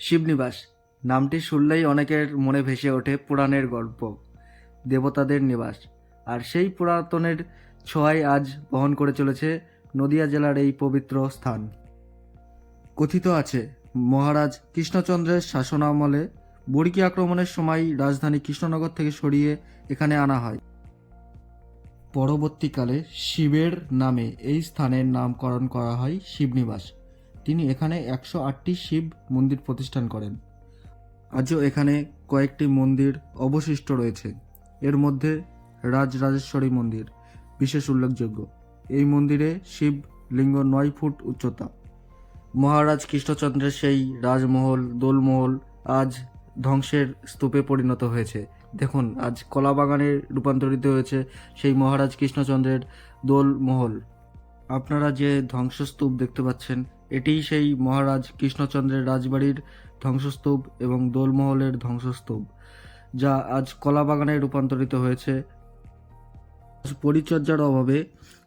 শিবনিবাস নামটি শুনলেই অনেকের মনে ভেসে ওঠে পুরাণের গল্প, দেবতাদের নিবাস। আর সেই পুরাতনের ছোঁয়াই আজ বহন করে চলেছে নদিয়া জেলার এই পবিত্র স্থান। কথিত আছে, মহারাজ কৃষ্ণচন্দ্রের শাসনামলে বর্গী আক্রমণের সময় রাজধানী কৃষ্ণনগর থেকে সরিয়ে এখানে আনা হয়। পরবর্তীকালে শিবের নামে এই স্থানের নামকরণ করা হয় শিবনিবাস। তিনি এখানে 108টি শিব মন্দির প্রতিষ্ঠান করেন। আজও এখানে কয়েকটি মন্দির অবশিষ্ট রয়েছে। এর মধ্যে রাজরাজেশ্বরী মন্দির বিশেষ উল্লেখযোগ্য। এই মন্দিরে শিব লিঙ্গ 9 ফুট উচ্চতা। মহারাজ কৃষ্ণচন্দ্রের সেই রাজমহল, দোলমহল আজ ধ্বংসের স্তূপে পরিণত হয়েছে। দেখুন, আজ কলাবাগানে রূপান্তরিত হয়েছে সেই মহারাজ কৃষ্ণচন্দ্রের দোলমহল। আপনারা যে ধ্বংসস্তূপ দেখতে পাচ্ছেন, এটিই সেই মহারাজ কৃষ্ণচন্দ্রের রাজবাড়ির ধ্বংসস্তূপ এবং দোলমহলের ধ্বংসস্তূপ, যা আজ কলাবাগানে রূপান্তরিত হয়েছে। পরিচর্যার অভাবে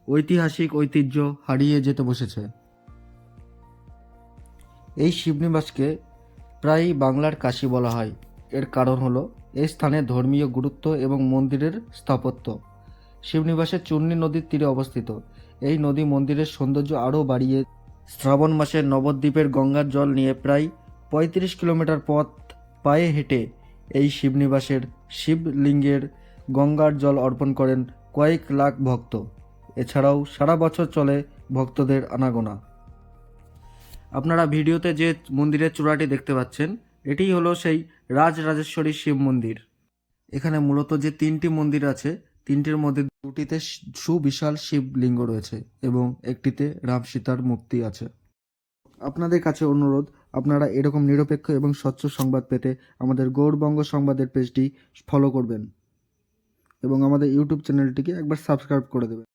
ঐতিহাসিক ঐতিহ্য হারিয়ে যেতে বসেছে। এই শিবনিবাসকে প্রায়ই বাংলার কাশী বলা হয়। এর কারণ হলো এই স্থানে ধর্মীয় গুরুত্ব এবং মন্দিরের স্থাপত্য। শিবনিবাসের চূর্ণী নদীর তীরে অবস্থিত। এই নদী মন্দিরের সৌন্দর্য আরও বাড়িয়ে শ্রাবণ মাসে নবদ্বীপের গঙ্গার জল নিয়ে প্রায় 35 কিলোমিটার পথ পায়ে হেঁটে এই শিবনিবাসের শিবলিঙ্গের গঙ্গার জল অর্পণ করেন কয়েক লাখ ভক্ত। এছাড়াও সারা বছর চলে ভক্তদের আনাগোনা। আপনারা ভিডিওতে যে মন্দিরের চূড়াটি দেখতে পাচ্ছেন, এটিই হলো সেই রাজরাজেশ্বরী শিব মন্দির। এখানে মূলত যে 3টি মন্দির আছে, 3টির মধ্যে 2টিতে সুবিশাল শিবলিঙ্গ রয়েছে এবং একটিতে রাম সীতার মূর্তি আছে। আপনাদের কাছে অনুরোধ, আপনারা এরকম নিরপেক্ষ এবং স্বচ্ছ সংবাদ পেতে আমাদের গৌড়বঙ্গ সংবাদের পেজটি ফলো করবেন এবং আমাদের ইউটিউব চ্যানেলটিকে একবার সাবস্ক্রাইব করে দেবেন।